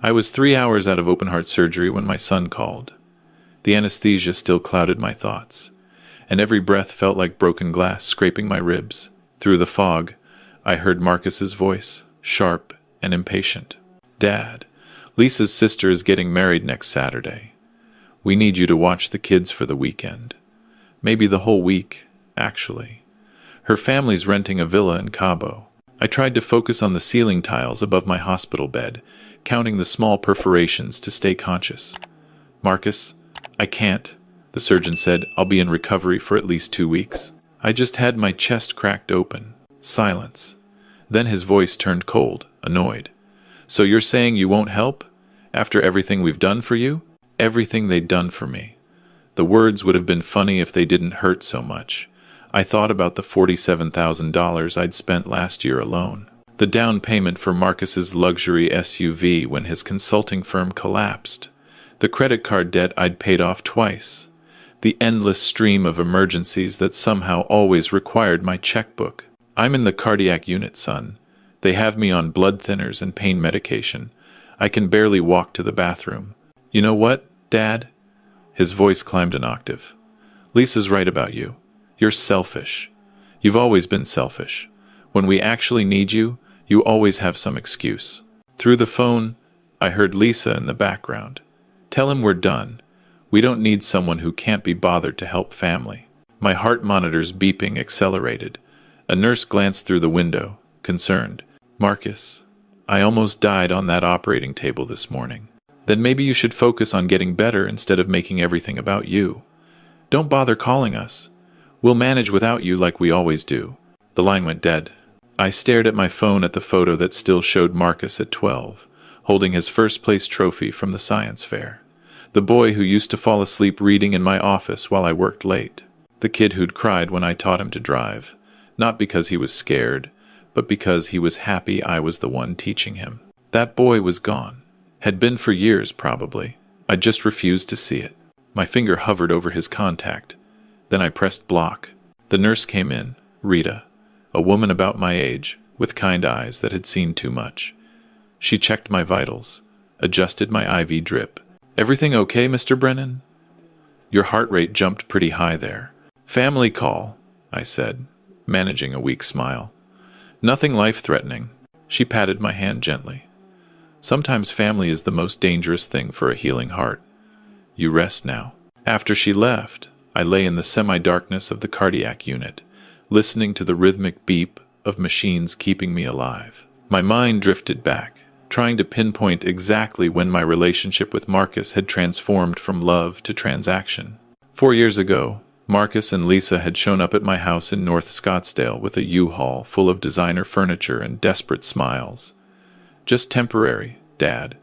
I was 3 hours out of open-heart surgery when my son called. The anesthesia still clouded my thoughts, and every breath felt like broken glass scraping my ribs. Through the fog, I heard Marcus's voice, sharp and impatient. "Dad, Lisa's sister is getting married next Saturday. We need you to watch the kids for the weekend. Maybe the whole week, actually. Her family's renting a villa in Cabo." I tried to focus on the ceiling tiles above my hospital bed, counting the small perforations to stay conscious. "Marcus, I can't," the surgeon said. "I'll be in recovery for at least 2 weeks." I just had my chest cracked open. Silence. Then his voice turned cold, annoyed. "So you're saying you won't help? After everything we've done for you?" Everything they'd done for me. The words would have been funny if they didn't hurt so much. I thought about the $47,000 I'd spent last year alone. The down payment for Marcus's luxury SUV when his consulting firm collapsed. The credit card debt I'd paid off twice. The endless stream of emergencies that somehow always required my checkbook. "I'm in the cardiac unit, son. They have me on blood thinners and pain medication. I can barely walk to the bathroom. You know what, Dad?" His voice climbed an octave. "Lisa's right about you. You're selfish. You've always been selfish. When we actually need you, you always have some excuse." Through the phone, I heard Lisa in the background. "Tell him we're done. We don't need someone who can't be bothered to help family." My heart monitor's beeping accelerated. A nurse glanced through the window, concerned. "Marcus, I almost died on that operating table this morning." "Then maybe you should focus on getting better instead of making everything about you. Don't bother calling us. We'll manage without you like we always do." The line went dead. I stared at my phone at the photo that still showed Marcus at 12, holding his first-place trophy from the science fair. The boy who used to fall asleep reading in my office while I worked late. The kid who'd cried when I taught him to drive, not because he was scared, but because he was happy I was the one teaching him. That boy was gone. Had been for years, probably. I just refused to see it. My finger hovered over his contact. Then I pressed block. The nurse came in, Rita, a woman about my age, with kind eyes that had seen too much. She checked my vitals, adjusted my IV drip. "Everything okay, Mr. Brennan?" "Your heart rate jumped pretty high there." "Family call," I said, managing a weak smile. "Nothing life-threatening." She patted my hand gently. "Sometimes family is the most dangerous thing for a healing heart. You rest now." After she left, I lay in the semi-darkness of the cardiac unit, listening to the rhythmic beep of machines keeping me alive. My mind drifted back, trying to pinpoint exactly when my relationship with Marcus had transformed from love to transaction. 4 years ago, Marcus and Lisa had shown up at my house in North Scottsdale with a U-Haul full of designer furniture and desperate smiles. "Just temporary, Dad.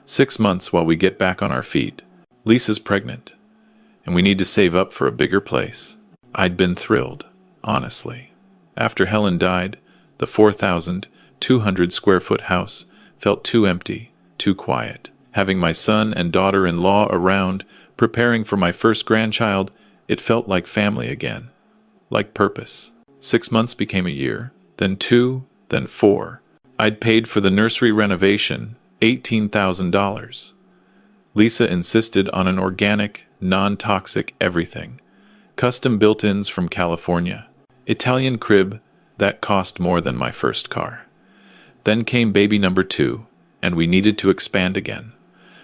6 months while we get back on our feet. Lisa's pregnant, and we need to save up for a bigger place." I'd been thrilled, honestly. After Helen died, the 4,200-square-foot house felt too empty, too quiet. Having my son and daughter-in-law around, preparing for my first grandchild, it felt like family again, like purpose. 6 months became a year, then 2, then 4. I'd paid for the nursery renovation, $18,000. Lisa insisted on an organic, non-toxic everything. Custom built-ins from California. Italian crib that cost more than my first car. Then came baby number 2, and we needed to expand again.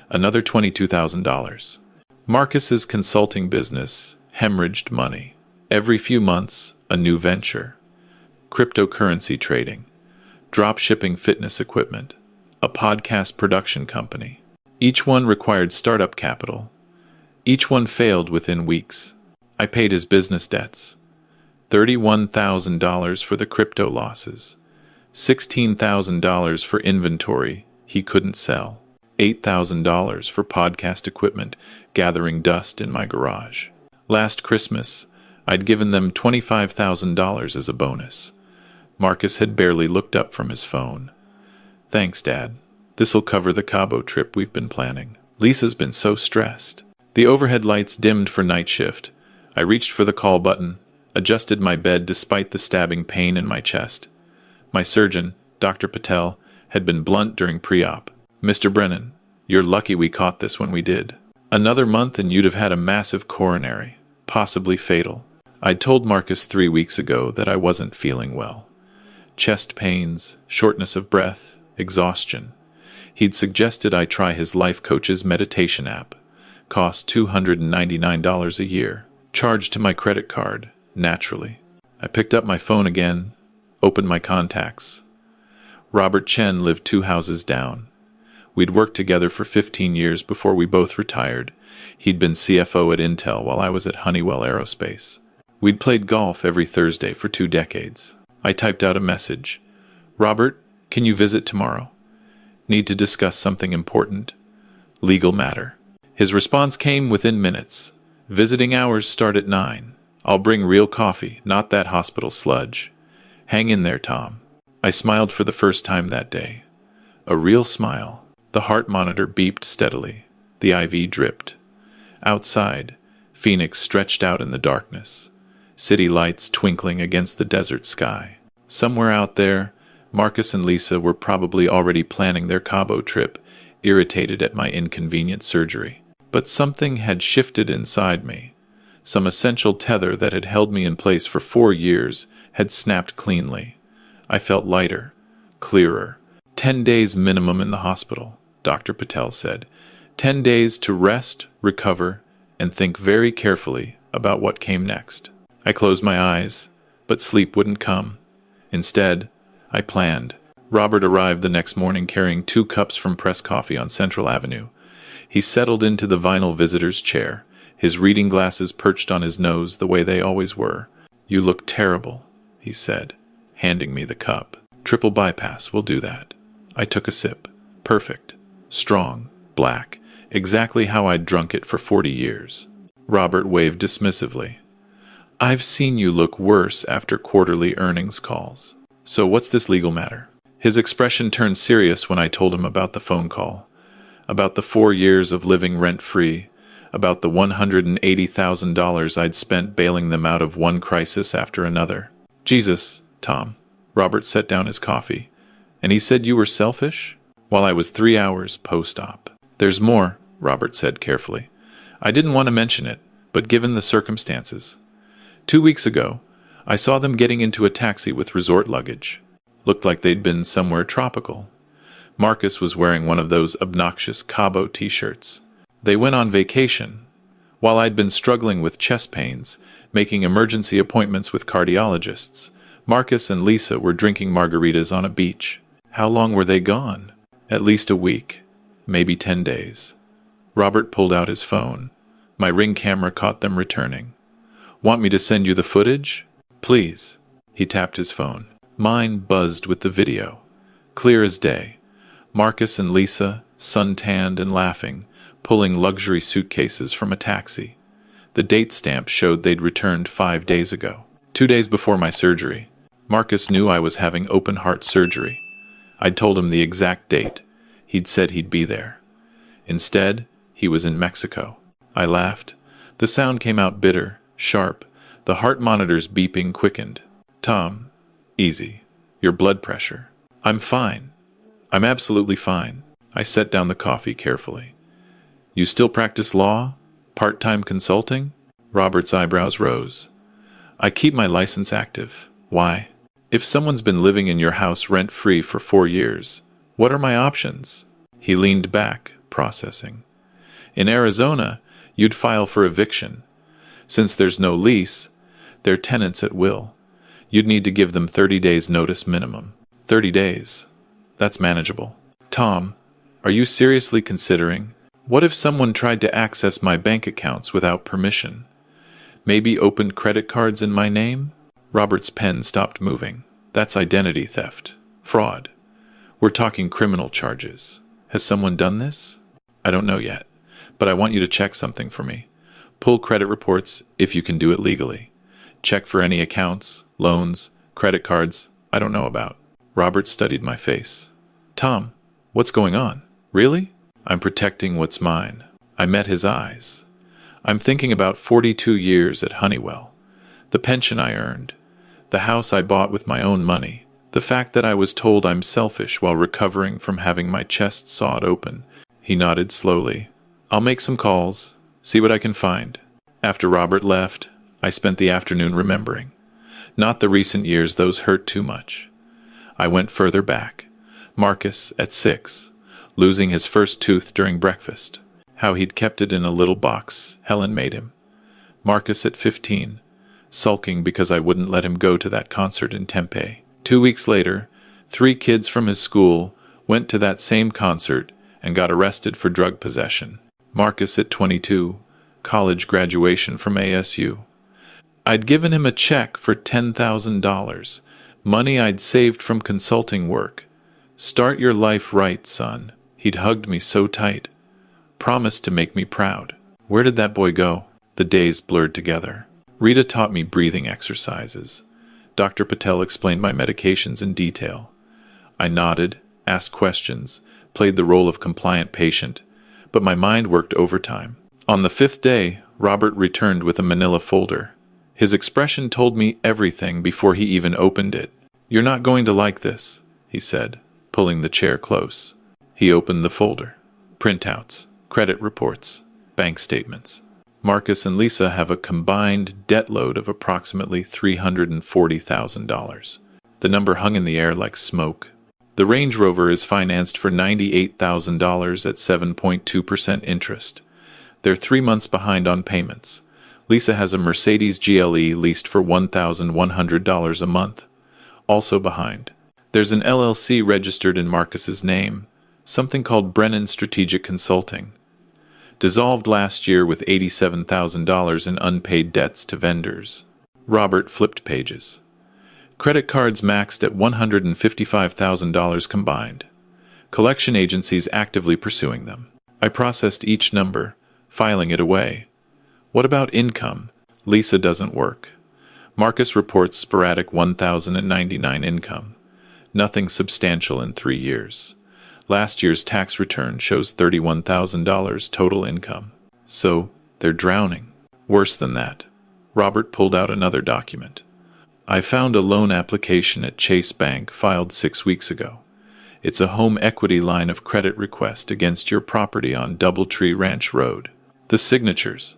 Another $22,000. Marcus's consulting business hemorrhaged money. Every few months, a new venture. Cryptocurrency trading. Drop-shipping fitness equipment. A podcast production company. Each one required startup capital. Each one failed within weeks. I paid his business debts. $31,000 for the crypto losses. $16,000 for inventory he couldn't sell. $8,000 for podcast equipment gathering dust in my garage. Last Christmas, I'd given them $25,000 as a bonus. Marcus had barely looked up from his phone. "Thanks, Dad. This'll cover the Cabo trip we've been planning." Lisa's been so stressed. The overhead lights dimmed for night shift. I reached for the call button, adjusted my bed despite the stabbing pain in my chest. My surgeon, Dr. Patel, had been blunt during pre-op. Mr. Brennan, you're lucky we caught this when we did. Another month and you'd have had a massive coronary, possibly fatal. I'd told Marcus 3 weeks ago that I wasn't feeling well. Chest pains, shortness of breath, exhaustion. He'd suggested I try his life coach's meditation app. Cost $299 a year. Charged to my credit card, naturally. I picked up my phone again, opened my contacts. Robert Chen lived 2 houses down. We'd worked together for 15 years before we both retired. He'd been CFO at Intel while I was at Honeywell Aerospace. We'd played golf every Thursday for 2 decades. I typed out a message. Robert, can you visit tomorrow? Need to discuss something important. Legal matter. His response came within minutes. Visiting hours start at 9. I'll bring real coffee, not that hospital sludge. Hang in there, Tom. I smiled for the first time that day. A real smile. The heart monitor beeped steadily. The IV dripped. Outside, Phoenix stretched out in the darkness. City lights twinkling against the desert sky. Somewhere out there, Marcus and Lisa were probably already planning their Cabo trip, irritated at my inconvenient surgery. But something had shifted inside me. Some essential tether that had held me in place for 4 years had snapped cleanly. I felt lighter, clearer. 10 days minimum in the hospital, Dr. Patel said. 10 days to rest, recover, and think very carefully about what came next. I closed my eyes, but sleep wouldn't come. Instead, I planned. Robert arrived the next morning carrying 2 cups from Press Coffee on Central Avenue. He settled into the vinyl visitor's chair, his reading glasses perched on his nose the way they always were. You look terrible, he said, handing me the cup. Triple bypass, we'll do that. I took a sip. Perfect. Strong. Black. Exactly how I'd drunk it for 40 years. Robert waved dismissively. I've seen you look worse after quarterly earnings calls. So what's this legal matter? His expression turned serious when I told him about the phone call. About the 4 years of living rent-free. About the $180,000 I'd spent bailing them out of one crisis after another. Jesus, Tom. Robert set down his coffee. And he said you were selfish? While I was 3 hours post-op. There's more, Robert said carefully. I didn't want to mention it, but given the circumstances. 2 weeks ago, I saw them getting into a taxi with resort luggage. Looked like they'd been somewhere tropical. Marcus was wearing one of those obnoxious Cabo t-shirts. They went on vacation. While I'd been struggling with chest pains, making emergency appointments with cardiologists, Marcus and Lisa were drinking margaritas on a beach. How long were they gone? At least a week. Maybe 10 days. Robert pulled out his phone. My Ring camera caught them returning. Want me to send you the footage? Please. He tapped his phone. Mine buzzed with the video. Clear as day. Marcus and Lisa, sun-tanned and laughing, pulling luxury suitcases from a taxi. The date stamp showed they'd returned 5 days ago. 2 days before my surgery. Marcus knew I was having open-heart surgery. I'd told him the exact date. He'd said he'd be there. Instead, he was in Mexico. I laughed. The sound came out bitter, sharp. The heart monitor's beeping quickened. Tom, easy. Your blood pressure. I'm fine. I'm absolutely fine. I set down the coffee carefully. You still practice law? Part-time consulting? Robert's eyebrows rose. I keep my license active. Why? If someone's been living in your house rent-free for 4 years, what are my options? He leaned back, processing. In Arizona, you'd file for eviction. Since there's no lease, they're tenants at will. You'd need to give them 30 days notice minimum. 30 days. That's manageable. Tom, are you seriously considering? What if someone tried to access my bank accounts without permission? Maybe opened credit cards in my name? Robert's pen stopped moving. That's identity theft. Fraud. We're talking criminal charges. Has someone done this? I don't know yet, but I want you to check something for me. Pull credit reports if you can do it legally. Check for any accounts, loans, credit cards I don't know about. Robert studied my face. Tom, what's going on? Really? I'm protecting what's mine. I met his eyes. I'm thinking about 42 years at Honeywell. The pension I earned. The house I bought with my own money. The fact that I was told I'm selfish while recovering from having my chest sawed open. He nodded slowly. I'll make some calls, see what I can find. After Robert left, I spent the afternoon remembering. Not the recent years, those hurt too much. I went further back. Marcus, at 6, losing his first tooth during breakfast. How he'd kept it in a little box Helen made him. Marcus at 15, sulking because I wouldn't let him go to that concert in Tempe. 2 weeks later, 3 kids from his school went to that same concert and got arrested for drug possession. Marcus at 22, college graduation from ASU. I'd given him a check for $10,000, money I'd saved from consulting work. Start your life right, son. He'd hugged me so tight. Promised to make me proud. Where did that boy go? The days blurred together. Rita taught me breathing exercises. Dr. Patel explained my medications in detail. I nodded, asked questions, played the role of compliant patient, but my mind worked overtime. On the 5th day, Robert returned with a manila folder. His expression told me everything before he even opened it. You're not going to like this, he said, pulling the chair close. He opened the folder. Printouts, credit reports, bank statements. Marcus and Lisa have a combined debt load of approximately $340,000. The number hung in the air like smoke. The Range Rover is financed for $98,000 at 7.2% interest. They're 3 months behind on payments. Lisa has a Mercedes GLE leased for $1,100 a month, also behind. There's an LLC registered in Marcus's name, something called Brennan Strategic Consulting. Dissolved last year with $87,000 in unpaid debts to vendors. Robert flipped pages. Credit cards maxed at $155,000 combined. Collection agencies actively pursuing them. I processed each number, filing it away. What about income? Lisa doesn't work. Marcus reports sporadic $1,099 income. Nothing substantial in 3 years. Last year's tax return shows $31,000 total income. So, they're drowning. Worse than that. Robert pulled out another document. I found a loan application at Chase Bank filed 6 weeks ago. It's a home equity line of credit request against your property on Doubletree Ranch Road. The signatures,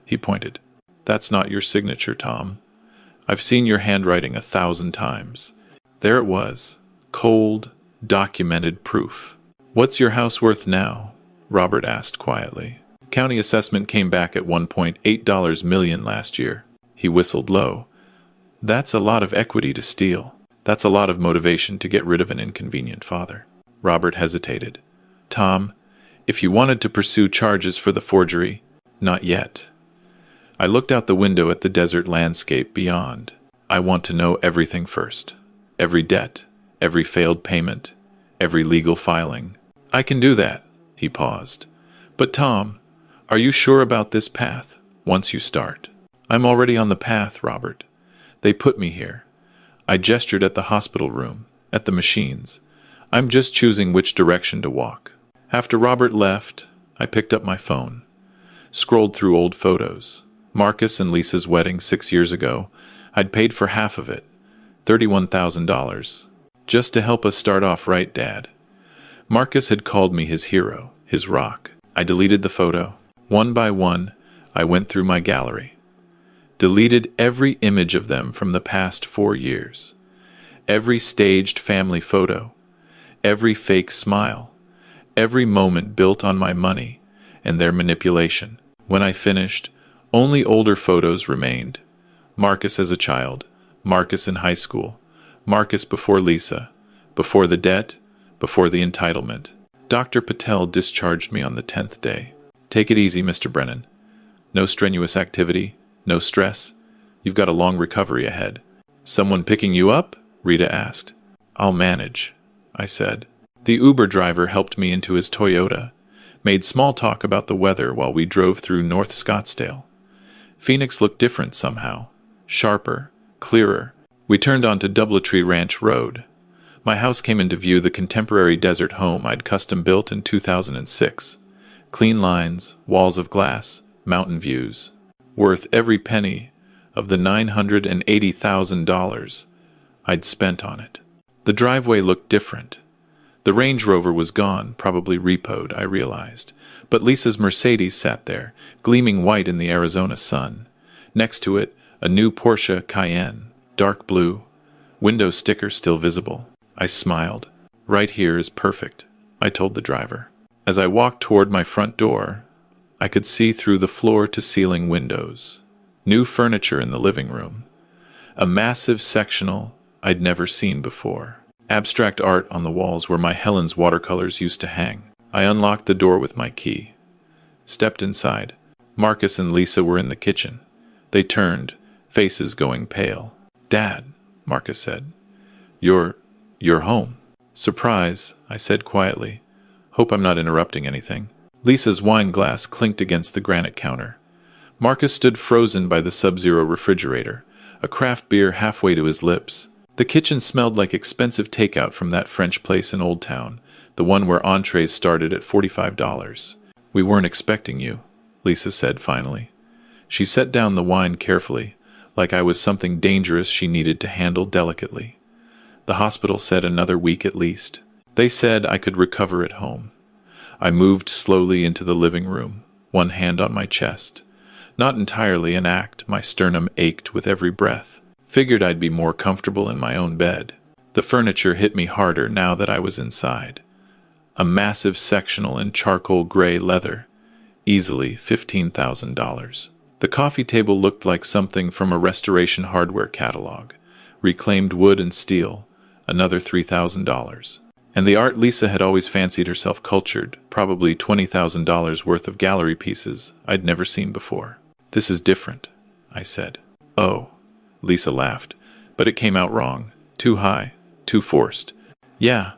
he pointed. That's not your signature, Tom. I've seen your handwriting 1,000 times. There it was. Cold, documented proof. What's your house worth now? Robert asked quietly. County assessment came back at $1.8 million last year. He whistled low. That's a lot of equity to steal. That's a lot of motivation to get rid of an inconvenient father. Robert hesitated. Tom, if you wanted to pursue charges for the forgery, not yet. I looked out the window at the desert landscape beyond. I want to know everything first. Every debt, every failed payment, every legal filing. I can do that, he paused. But Tom, are you sure about this path, once you start? I'm already on the path, Robert. They put me here. I gestured at the hospital room, at the machines. I'm just choosing which direction to walk. After Robert left, I picked up my phone, scrolled through old photos. Marcus and Lisa's wedding 6 years ago. I'd paid for half of it, $31,000, just to help us start off right, Dad. Marcus had called me his hero, his rock. I deleted the photo. One by one, I went through my gallery. Deleted every image of them from the past 4 years. Every staged family photo. Every fake smile. Every moment built on my money and their manipulation. When I finished, only older photos remained. Marcus as a child. Marcus in high school. Marcus before Lisa. Before the debt. Before the entitlement. Dr. Patel discharged me on the 10th day. Take it easy, Mr. Brennan. No strenuous activity. No stress. You've got a long recovery ahead. Someone picking you up? Rita asked. I'll manage, I said. The Uber driver helped me into his Toyota, made small talk about the weather while we drove through North Scottsdale. Phoenix looked different somehow. Sharper, clearer. We turned onto Doubletree Ranch Road. My house came into view, the contemporary desert home I'd custom built in 2006. Clean lines, walls of glass, mountain views. Worth every penny of the $980,000 I'd spent on it. The driveway looked different. The Range Rover was gone, probably repoed, I realized. But Lisa's Mercedes sat there, gleaming white in the Arizona sun. Next to it, a new Porsche Cayenne, dark blue. Window sticker still visible. I smiled. Right here is perfect, I told the driver. As I walked toward my front door, I could see through the floor-to-ceiling windows. New furniture in the living room. A massive sectional I'd never seen before. Abstract art on the walls where my Helen's watercolors used to hang. I unlocked the door with my key. Stepped inside. Marcus and Lisa were in the kitchen. They turned, faces going pale. "Dad," Marcus said. You're home." "Surprise," I said quietly. "Hope I'm not interrupting anything." Lisa's wine glass clinked against the granite counter. Marcus stood frozen by the Sub-Zero refrigerator, a craft beer halfway to his lips. The kitchen smelled like expensive takeout from that French place in Old Town, the one where entrees started at $45. "We weren't expecting you," Lisa said finally. She set down the wine carefully, like I was something dangerous she needed to handle delicately. "The hospital said another week at least. They said I could recover at home." I moved slowly into the living room, one hand on my chest. Not entirely an act, my sternum ached with every breath. Figured I'd be more comfortable in my own bed. The furniture hit me harder now that I was inside. A massive sectional in charcoal gray leather, easily $15,000. The coffee table looked like something from a restoration hardware catalog. Reclaimed wood and steel, another $3,000. And the art, Lisa had always fancied herself cultured, probably $20,000 worth of gallery pieces I'd never seen before. "This is different," I said. "Oh," Lisa laughed, but it came out wrong. Too high, too forced. "Yeah,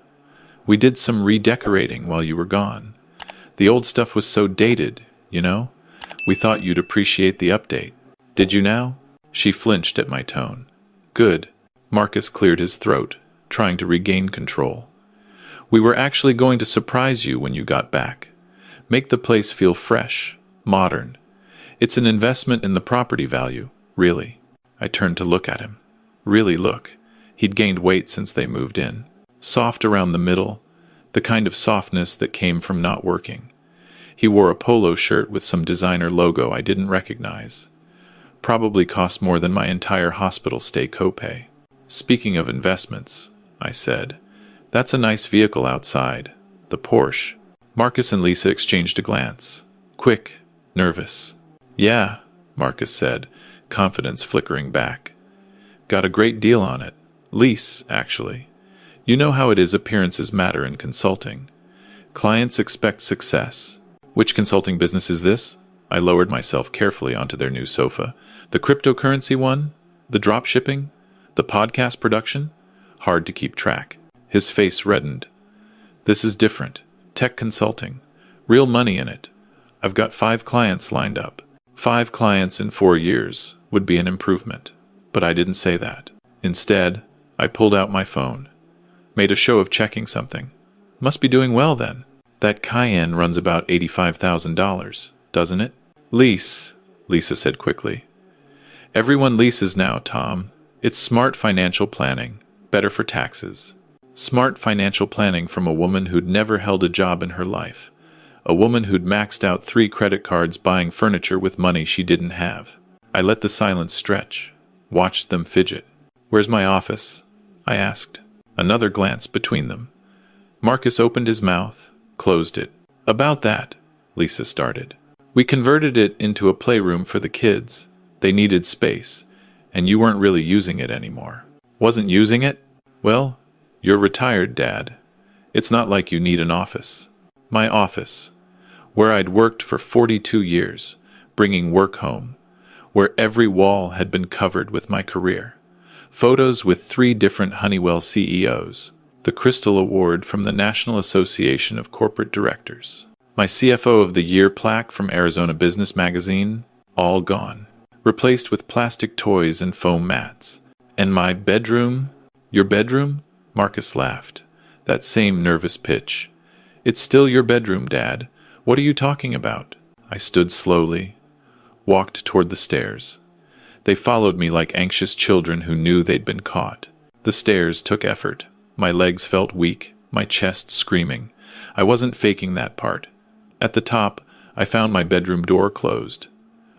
we did some redecorating while you were gone. The old stuff was so dated, you know? We thought you'd appreciate the update. Did you now?" She flinched at my tone. "Good." Marcus cleared his throat, trying to regain control. "We were actually going to surprise you when you got back. Make the place feel fresh, modern. It's an investment in the property value, really." I turned to look at him. Really look. He'd gained weight since they moved in. Soft around the middle, the kind of softness that came from not working. He wore a polo shirt with some designer logo I didn't recognize. Probably cost more than my entire hospital stay copay. "Speaking of investments," I said, "that's a nice vehicle outside. The Porsche." Marcus and Lisa exchanged a glance. Quick, nervous. "Yeah," Marcus said, confidence flickering back. "Got a great deal on it. Lease, actually. You know how it is, appearances matter in consulting. Clients expect success." "Which consulting business is this?" I lowered myself carefully onto their new sofa. "The cryptocurrency one? The drop shipping? The podcast production?" Hard to keep track. His face reddened. "This is different. Tech consulting. Real money in it. I've got 5 clients lined up. 5 clients in 4 years would be an improvement. But I didn't say that. Instead, I pulled out my phone. Made a show of checking something. Must be doing well then. "That Cayenne runs about $85,000, doesn't it?" "Lease," Lisa said quickly. "Everyone leases now, Tom. It's smart financial planning. Better for taxes." Smart financial planning from a woman who'd never held a job in her life. A woman who'd maxed out 3 credit cards buying furniture with money she didn't have. I let the silence stretch, watched them fidget. "Where's my office?" I asked. Another glance between them. Marcus opened his mouth, closed it. "About that," Lisa started. "We converted it into a playroom for the kids. They needed space, and you weren't really using it anymore." "Wasn't using it? Well, you're retired, Dad. It's not like you need an office." My office, where I'd worked for 42 years, bringing work home, where every wall had been covered with my career. Photos with 3 different Honeywell CEOs, the Crystal Award from the National Association of Corporate Directors, my CFO of the Year plaque from Arizona Business Magazine, all gone, replaced with plastic toys and foam mats. And my bedroom? "Your bedroom?" Marcus laughed, that same nervous pitch. "It's still your bedroom, Dad. What are you talking about?" I stood slowly, walked toward the stairs. They followed me like anxious children who knew they'd been caught. The stairs took effort. My legs felt weak, my chest screaming. I wasn't faking that part. At the top, I found my bedroom door closed.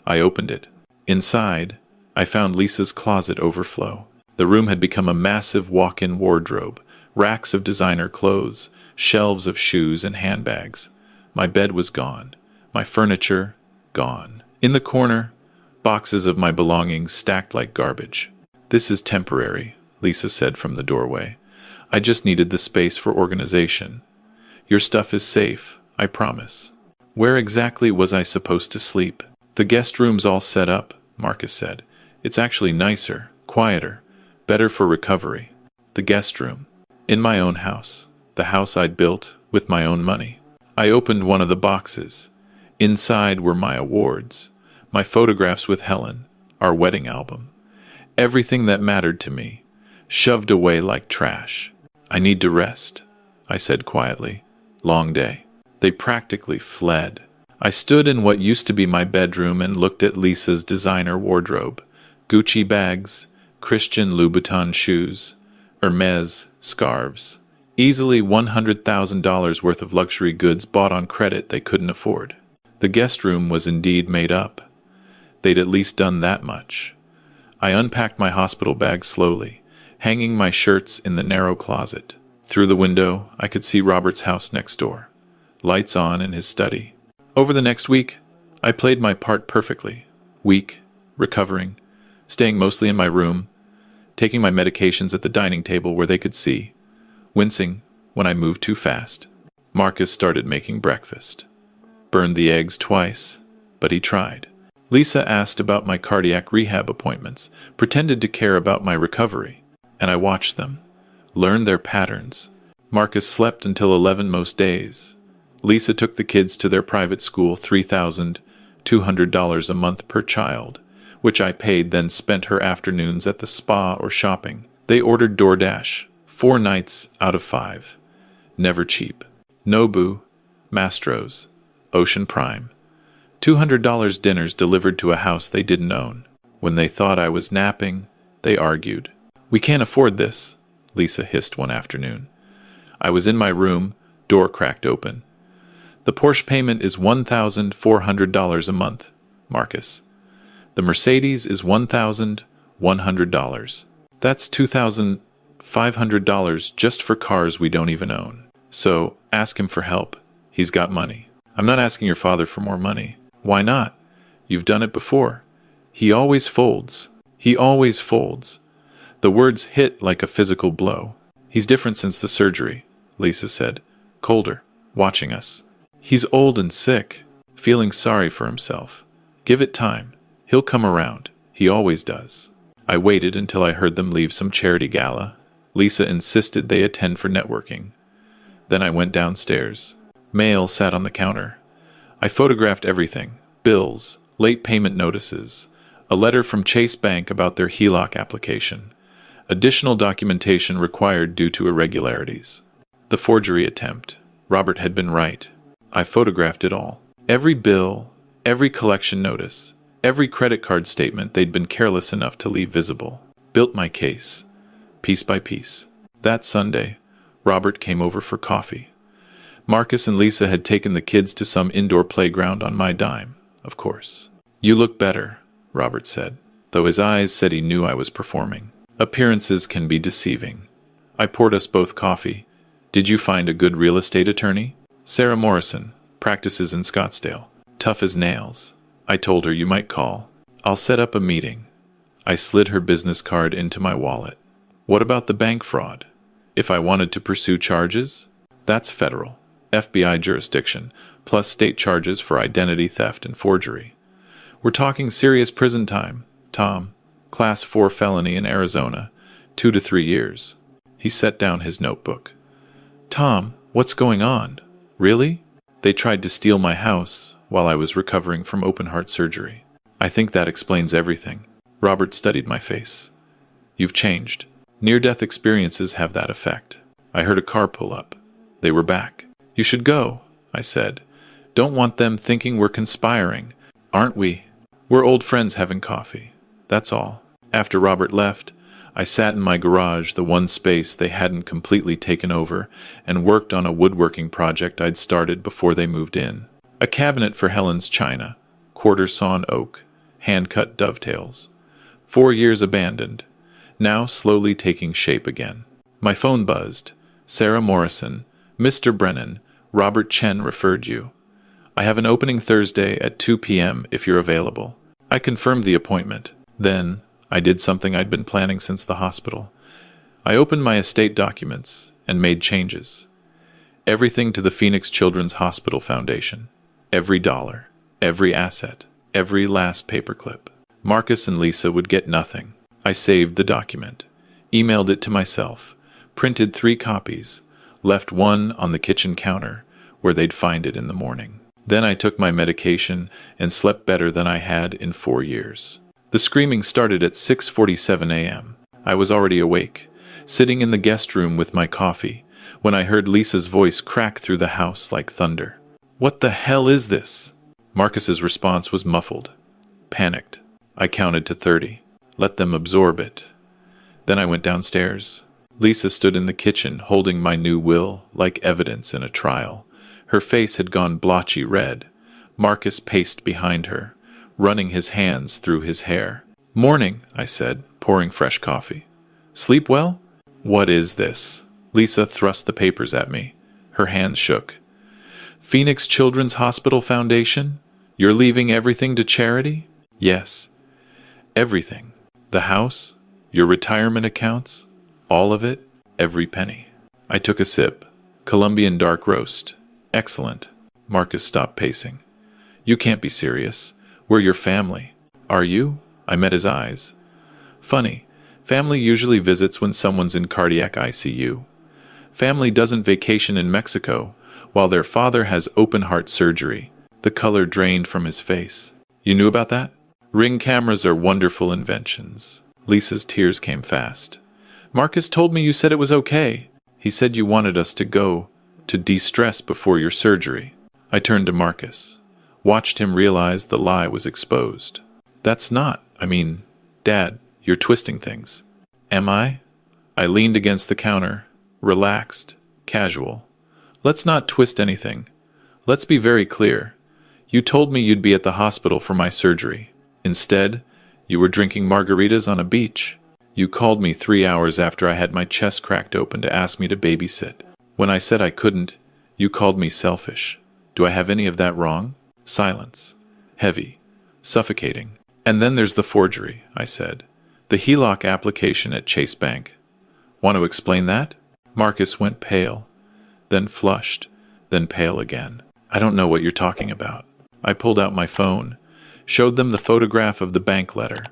I opened it. Inside, I found Lisa's closet overflow. The room had become a massive walk-in wardrobe, racks of designer clothes, shelves of shoes and handbags. My bed was gone. My furniture, gone. In the corner, boxes of my belongings stacked like garbage. "This is temporary," Lisa said from the doorway. "I just needed the space for organization. Your stuff is safe, I promise." Where exactly was I supposed to sleep? "The guest room's all set up," Marcus said. "It's actually nicer, quieter, better for recovery." The guest room. In my own house. The house I'd built with my own money. I opened one of the boxes. Inside were my awards, my photographs with Helen, our wedding album. Everything that mattered to me, shoved away like trash. "I need to rest," I said quietly. "Long day." They practically fled. I stood in what used to be my bedroom and looked at Lisa's designer wardrobe. Gucci bags, Christian Louboutin shoes, Hermes scarves. Easily $100,000 worth of luxury goods bought on credit they couldn't afford. The guest room was indeed made up. They'd at least done that much. I unpacked my hospital bag slowly, hanging my shirts in the narrow closet. Through the window, I could see Robert's house next door. Lights on in his study. Over the next week, I played my part perfectly. Weak, recovering, staying mostly in my room, taking my medications at the dining table where they could see, wincing when I moved too fast. Marcus started making breakfast. Burned the eggs twice, but he tried. Lisa asked about my cardiac rehab appointments, pretended to care about my recovery, and I watched them, learned their patterns. Marcus slept until 11 most days. Lisa took the kids to their private school, $3,200 a month per child, which I paid, then spent her afternoons at the spa or shopping. They ordered DoorDash, 4 nights out of 5. Never cheap. Nobu, Mastro's, Ocean Prime. $200 dinners delivered to a house they didn't own. When they thought I was napping, they argued. "We can't afford this," Lisa hissed one afternoon. I was in my room, door cracked open. "The Porsche payment is $1,400 a month, Marcus. The Mercedes is $1,100. That's $2,500 just for cars we don't even own. So, ask him for help. He's got money." "I'm not asking your father for more money." "Why not? You've done it before. He always folds. He always folds." The words hit like a physical blow. "He's different since the surgery," Lisa said, colder, watching us. "He's old and sick, feeling sorry for himself. Give it time. He'll come around. He always does." I waited until I heard them leave some charity gala. Lisa insisted they attend for networking. Then I went downstairs. Mail sat on the counter. I photographed everything: bills, late payment notices, a letter from Chase Bank about their HELOC application, additional documentation required due to irregularities. The forgery attempt. Robert had been right. I photographed it all. Every bill, every collection notice, every credit card statement they'd been careless enough to leave visible. Built my case, piece by piece. That Sunday, Robert came over for coffee. Marcus and Lisa had taken the kids to some indoor playground on my dime, of course. "You look better," Robert said, though his eyes said he knew I was performing. Appearances can be deceiving. I poured us both coffee. "Did you find a good real estate attorney?" "Sarah Morrison, practices in Scottsdale. Tough as nails." I told her you might call. "I'll set up a meeting." I slid her business card into my wallet. "What about the bank fraud? If I wanted to pursue charges?" "That's federal. FBI jurisdiction, plus state charges for identity theft and forgery. We're talking serious prison time, Tom. Class 4 felony in Arizona, 2 to 3 years. He set down his notebook. "Tom, what's going on? Really? They tried to steal my house while I was recovering from open-heart surgery. I think that explains everything." Robert studied my face. "You've changed. Near-death experiences have that effect." I heard a car pull up. They were back. "You should go," I said. "Don't want them thinking we're conspiring. Aren't we? We're old friends having coffee. That's all." After Robert left, I sat in my garage, the one space they hadn't completely taken over, and worked on a woodworking project I'd started before they moved in. A cabinet for Helen's china, quarter-sawn oak, hand-cut dovetails. 4 years abandoned, now slowly taking shape again. My phone buzzed. Sarah Morrison, Mr. Brennan, Robert Chen referred you. I have an opening Thursday at 2 p.m. if you're available. I confirmed the appointment. Then, I did something I'd been planning since the hospital. I opened my estate documents and made changes. Everything to the Phoenix Children's Hospital Foundation. Every dollar, every asset, every last paperclip. Marcus and Lisa would get nothing. I saved the document, emailed it to myself, printed 3 copies, left one on the kitchen counter where they'd find it in the morning. Then I took my medication and slept better than I had in 4 years. The screaming started at 6:47 a.m. I was already awake, sitting in the guest room with my coffee, when I heard Lisa's voice crack through the house like thunder. "What the hell is this?" Marcus's response was muffled, panicked. I counted to 30. Let them absorb it. Then I went downstairs. Lisa stood in the kitchen holding my new will like evidence in a trial. Her face had gone blotchy red. Marcus paced behind her, running his hands through his hair. "Morning," I said, pouring fresh coffee. "Sleep well?" "What is this?" Lisa thrust the papers at me. Her hands shook. "Phoenix Children's Hospital Foundation? You're leaving everything to charity?" "Yes. Everything. The house, your retirement accounts, all of it, every penny." I took a sip. Colombian dark roast. Excellent. Marcus stopped pacing. "You can't be serious. We're your family." "Are you?" I met his eyes. "Funny. Family usually visits when someone's in cardiac ICU. Family doesn't vacation in Mexico while their father has open-heart surgery." The color drained from his face. "You knew about that?" "Ring cameras are wonderful inventions." Lisa's tears came fast. "Marcus told me you said it was okay. He said you wanted us to go to de-stress before your surgery." I turned to Marcus, watched him realize the lie was exposed. Dad, you're twisting things." "Am I?" I leaned against the counter, relaxed, casual. "Let's not twist anything. Let's be very clear. You told me you'd be at the hospital for my surgery. Instead, you were drinking margaritas on a beach. You called me 3 hours after I had my chest cracked open to ask me to babysit. When I said I couldn't, you called me selfish. Do I have any of that wrong?" Silence. Heavy. Suffocating. "And then there's the forgery," I said. "The HELOC application at Chase Bank. Want to explain that?" Marcus went pale, then flushed, then pale again. "I don't know what you're talking about." I pulled out my phone, showed them the photograph of the bank letter.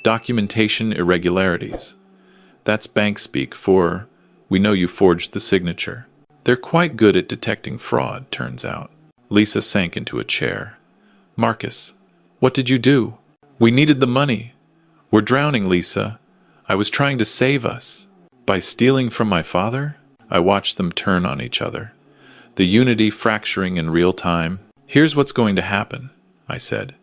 Documentation irregularities. That's bank speak for, "We know you forged the signature." They're quite good at detecting fraud, turns out. Lisa sank into a chair. "Marcus, what did you do?" "We needed the money. We're drowning, Lisa. I was trying to save us." "By stealing from my father?" I watched them turn on each other, the unity fracturing in real time. "Here's what's going to happen," I said.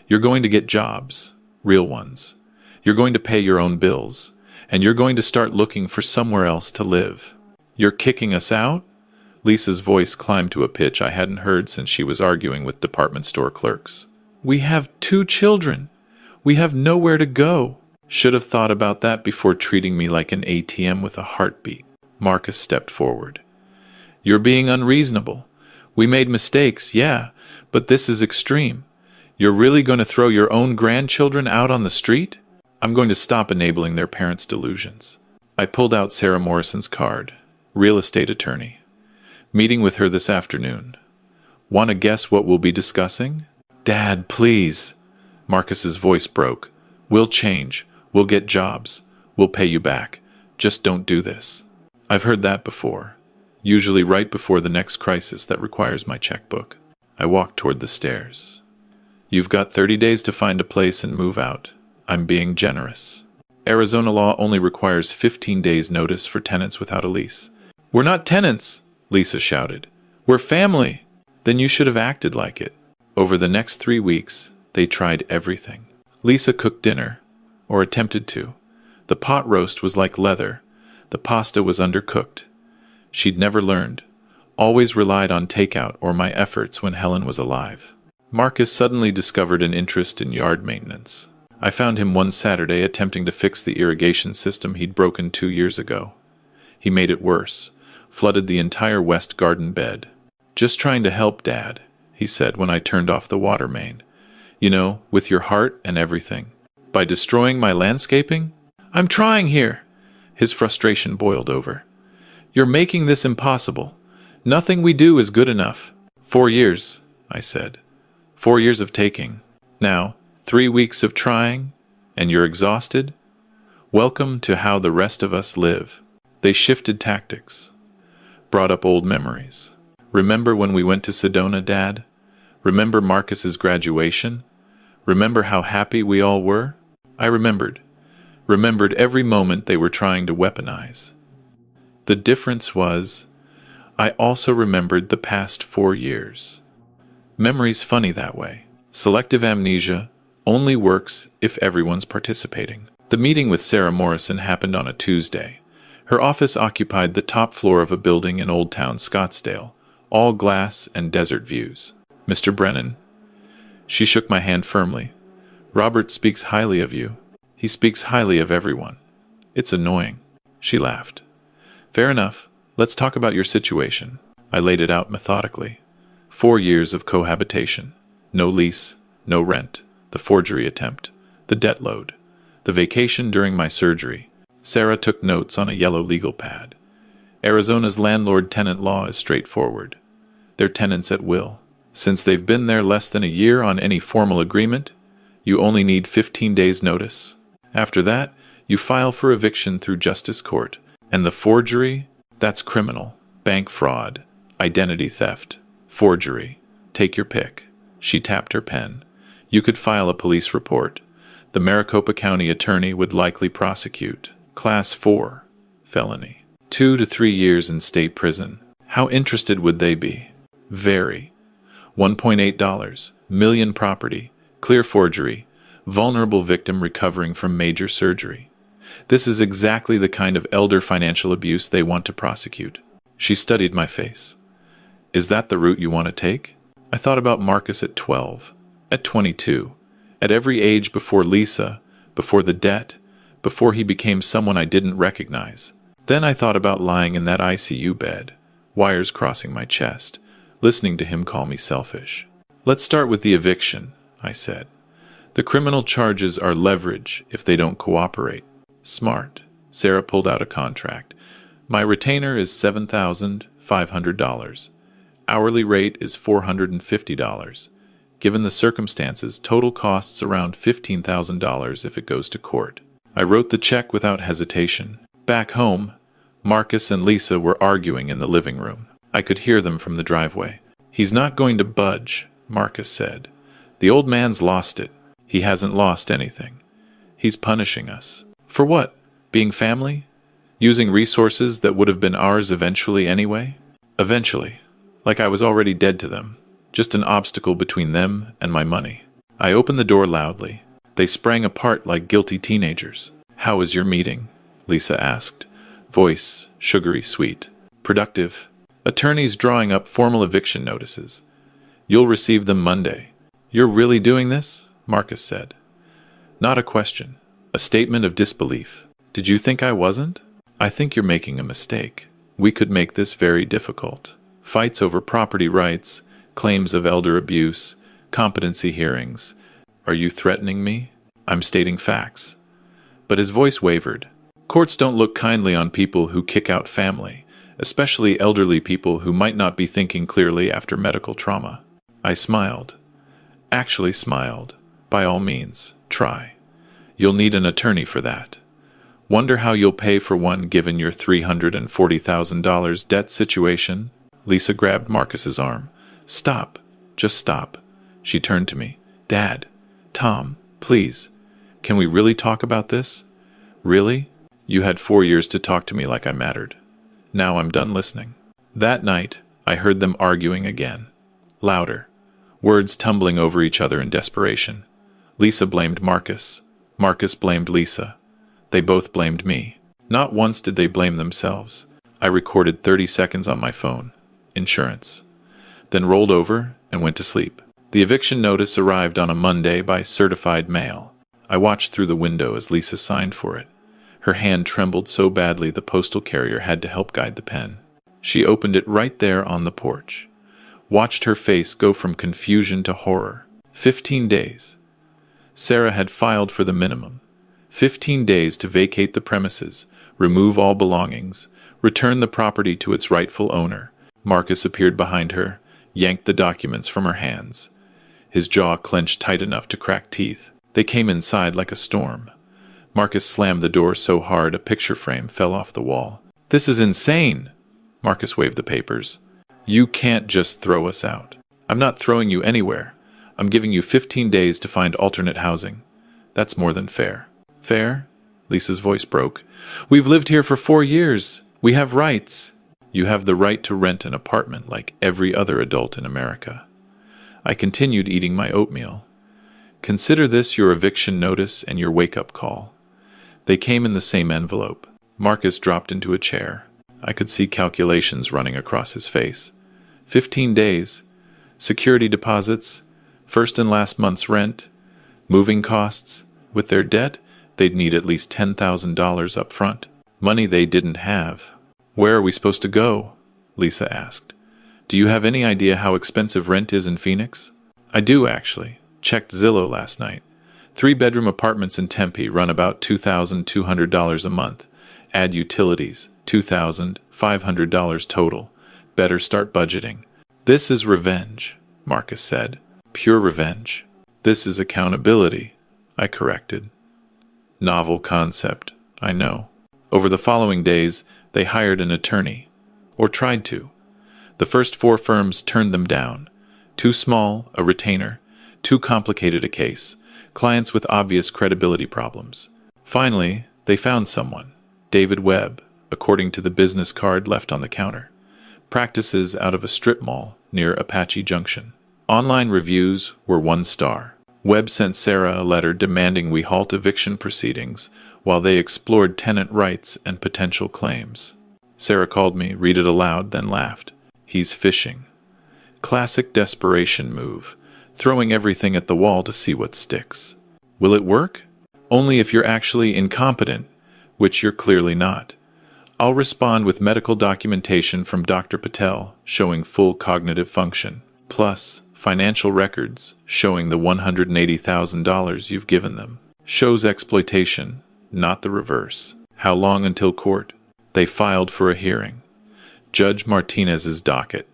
"You're going to get jobs, real ones. You're going to pay your own bills, and you're going to start looking for somewhere else to live." "You're kicking us out?" Lisa's voice climbed to a pitch I hadn't heard since she was arguing with department store clerks. "We have 2 children. We have nowhere to go." "Should have thought about that before treating me like an ATM with a heartbeat." Marcus stepped forward. "You're being unreasonable. We made mistakes, yeah, but this is extreme. You're really going to throw your own grandchildren out on the street?" "I'm going to stop enabling their parents' delusions." I pulled out Sarah Morrison's card. Real estate attorney. Meeting with her this afternoon. "Want to guess what we'll be discussing?" "Dad, please." Marcus's voice broke. "We'll change. We'll get jobs. We'll pay you back. Just don't do this." I've heard that before. Usually right before the next crisis that requires my checkbook. I walked toward the stairs. "You've got 30 days to find a place and move out. I'm being generous. Arizona law only requires 15 days notice for tenants without a lease." "We're not tenants," Lisa shouted. "We're family." "Then you should have acted like it." Over the next 3 weeks, they tried everything. Lisa cooked dinner, or attempted to. The pot roast was like leather. The pasta was undercooked. She'd never learned. Always relied on takeout or my efforts when Helen was alive. Marcus suddenly discovered an interest in yard maintenance. I found him one Saturday attempting to fix the irrigation system he'd broken 2 years ago. He made it worse, flooded the entire west garden bed. "Just trying to help, Dad," he said when I turned off the water main. "You know, with your heart and everything. By destroying my landscaping? I'm trying here." His frustration boiled over. "You're making this impossible. Nothing we do is good enough." 4 years, I said. 4 years of taking. Now, 3 weeks of trying, and you're exhausted? Welcome to how the rest of us live. They shifted tactics. Brought up old memories. "Remember when we went to Sedona, Dad? Remember Marcus's graduation? Remember how happy we all were?" I remembered. Remembered every moment they were trying to weaponize. The difference was, I also remembered the past 4 years. Memory's funny that way. Selective amnesia only works if everyone's participating. The meeting with Sarah Morrison happened on a Tuesday. Her office occupied the top floor of a building in Old Town Scottsdale, all glass and desert views. "Mr. Brennan." She shook my hand firmly. "Robert speaks highly of you. He speaks highly of everyone. It's annoying." She laughed. "Fair enough. Let's talk about your situation." I laid it out methodically. 4 years of cohabitation. No lease, no rent, the forgery attempt, the debt load, the vacation during my surgery. Sarah took notes on a yellow legal pad. Arizona's landlord-tenant law is straightforward. They're tenants at will. Since they've been there less than a year on any formal agreement, you only need 15 days' notice. After that, you file for eviction through justice court. And the forgery? That's criminal. Bank fraud, identity theft, forgery. Take your pick. She tapped her pen. You could file a police report. The Maricopa County attorney would likely prosecute. Class 4, felony. 2 to 3 years in state prison. How interested would they be? Very. $1.8 million property, clear forgery, vulnerable victim recovering from major surgery. This is exactly the kind of elder financial abuse they want to prosecute. She studied my face. "Is that the route you want to take?" I thought about Marcus at 12, at 22, at every age before Lisa, before the debt, before he became someone I didn't recognize. Then I thought about lying in that ICU bed, wires crossing my chest, listening to him call me selfish. "Let's start with the eviction," I said. "The criminal charges are leverage if they don't cooperate." "Smart." Sarah pulled out a contract. "My retainer is $7,500. Hourly rate is $450. Given the circumstances, total costs around $15,000 if it goes to court." I wrote the check without hesitation. Back home, Marcus and Lisa were arguing in the living room. I could hear them from the driveway. "He's not going to budge," Marcus said. "The old man's lost it. He hasn't lost anything. He's punishing us." "For what? Being family? Using resources that would have been ours eventually anyway?" "Eventually. Like I was already dead to them. Just an obstacle between them and my money." I opened the door loudly. They sprang apart like guilty teenagers. "How was your meeting?" Lisa asked, voice sugary sweet. "Productive. Attorneys drawing up formal eviction notices. You'll receive them Monday." "You're really doing this?" Marcus said. "Not a question. A statement of disbelief." "Did you think I wasn't?" "I think you're making a mistake. We could make this very difficult. Fights over property rights, claims of elder abuse, competency hearings. Are you threatening me?" "I'm stating facts." But his voice wavered. "Courts don't look kindly on people who kick out family, especially elderly people who might not be thinking clearly after medical trauma." I smiled. Actually smiled. "By all means, try. You'll need an attorney for that. Wonder how you'll pay for one given your $340,000 debt situation?" Lisa grabbed Marcus's arm. "Stop. Just stop." She turned to me. "Dad, Tom, please. Can we really talk about this? Really? You had 4 years to talk to me like I mattered. Now I'm done listening." That night, I heard them arguing again. Louder. Words tumbling over each other in desperation. Lisa blamed Marcus. Marcus blamed Lisa. They both blamed me. Not once did they blame themselves. I recorded 30 seconds on my phone. Insurance. Then rolled over and went to sleep. The eviction notice arrived on a Monday by certified mail. I watched through the window as Lisa signed for it. Her hand trembled so badly the postal carrier had to help guide the pen. She opened it right there on the porch. Watched her face go from confusion to horror. 15 days. Sarah had filed for the minimum. 15 days to vacate the premises, remove all belongings, return the property to its rightful owner. Marcus appeared behind her, yanked the documents from her hands. His jaw clenched tight enough to crack teeth. They came inside like a storm. Marcus slammed the door so hard a picture frame fell off the wall. "This is insane!" Marcus waved the papers. "You can't just throw us out." "I'm not throwing you anywhere. I'm giving you 15 days to find alternate housing. That's more than fair." "Fair?" Lisa's voice broke. "We've lived here for 4 years. We have rights." "You have the right to rent an apartment like every other adult in America." I continued eating my oatmeal. "Consider this your eviction notice and your wake-up call." They came in the same envelope. Marcus dropped into a chair. I could see calculations running across his face. 15 days. Security deposits, first and last month's rent, moving costs. With their debt, they'd need at least $10,000 up front. Money they didn't have. "Where are we supposed to go?" Lisa asked. "Do you have any idea how expensive rent is in Phoenix?" "I do, actually. Checked Zillow last night. 3-bedroom apartments in Tempe run about $2,200 a month. Add utilities, $2,500 total. Better start budgeting." "This is revenge," Marcus said. "Pure revenge." "This is accountability," I corrected. Novel concept, I know. Over the following days, they hired an attorney. Or tried to. The first 4 firms turned them down. Too small, a retainer. Too complicated a case. Clients with obvious credibility problems. Finally, they found someone. David Webb, according to the business card left on the counter. Practices out of a strip mall near Apache Junction. Online reviews were 1 star. Webb sent Sarah a letter demanding we halt eviction proceedings while they explored tenant rights and potential claims. Sarah called me, read it aloud, then laughed. "He's fishing." Classic desperation move, throwing everything at the wall to see what sticks. Will it work? Only if you're actually incompetent, which you're clearly not. I'll respond with medical documentation from Dr. Patel showing full cognitive function, plus financial records showing the $180,000 you've given them. Shows exploitation, not the reverse. How long until court? They filed for a hearing. Judge Martinez's docket.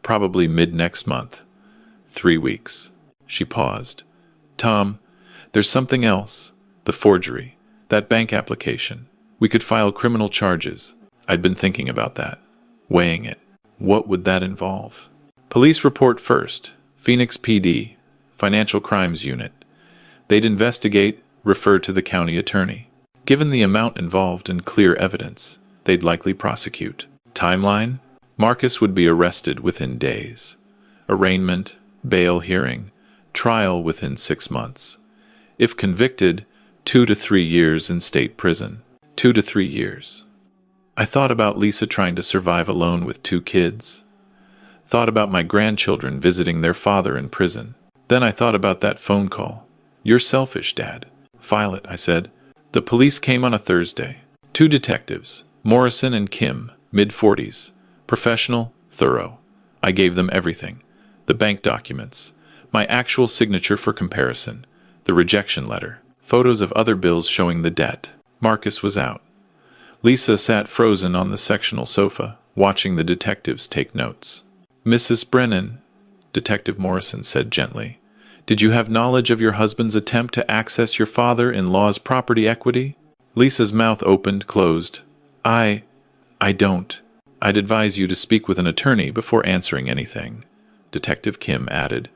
Probably mid-next month. 3 weeks. She paused. "Tom, there's something else. The forgery. That bank application. We could file criminal charges." I'd been thinking about that. Weighing it. What would that involve? "Police report first. Phoenix PD. Financial Crimes Unit. They'd investigate, refer to the county attorney. Given the amount involved and clear evidence, they'd likely prosecute. Timeline? Marcus would be arrested within days. Arraignment, bail hearing, trial within 6 months. If convicted, 2 to 3 years in state prison. 2 to 3 years. I thought about Lisa trying to survive alone with 2 kids. Thought about my grandchildren visiting their father in prison. Then I thought about that phone call. "You're selfish, Dad." "File it," I said. The police came on a Thursday. 2 detectives, Morrison and Kim, mid-40s. Professional, thorough. I gave them everything. The bank documents. My actual signature for comparison. The rejection letter. Photos of other bills showing the debt. Marcus was out. Lisa sat frozen on the sectional sofa, watching the detectives take notes. "Mrs. Brennan," Detective Morrison said gently, "did you have knowledge of your husband's attempt to access your father-in-law's property equity?" Lisa's mouth opened, closed. I don't. I'd advise you to speak with an attorney before answering anything," Detective Kim added.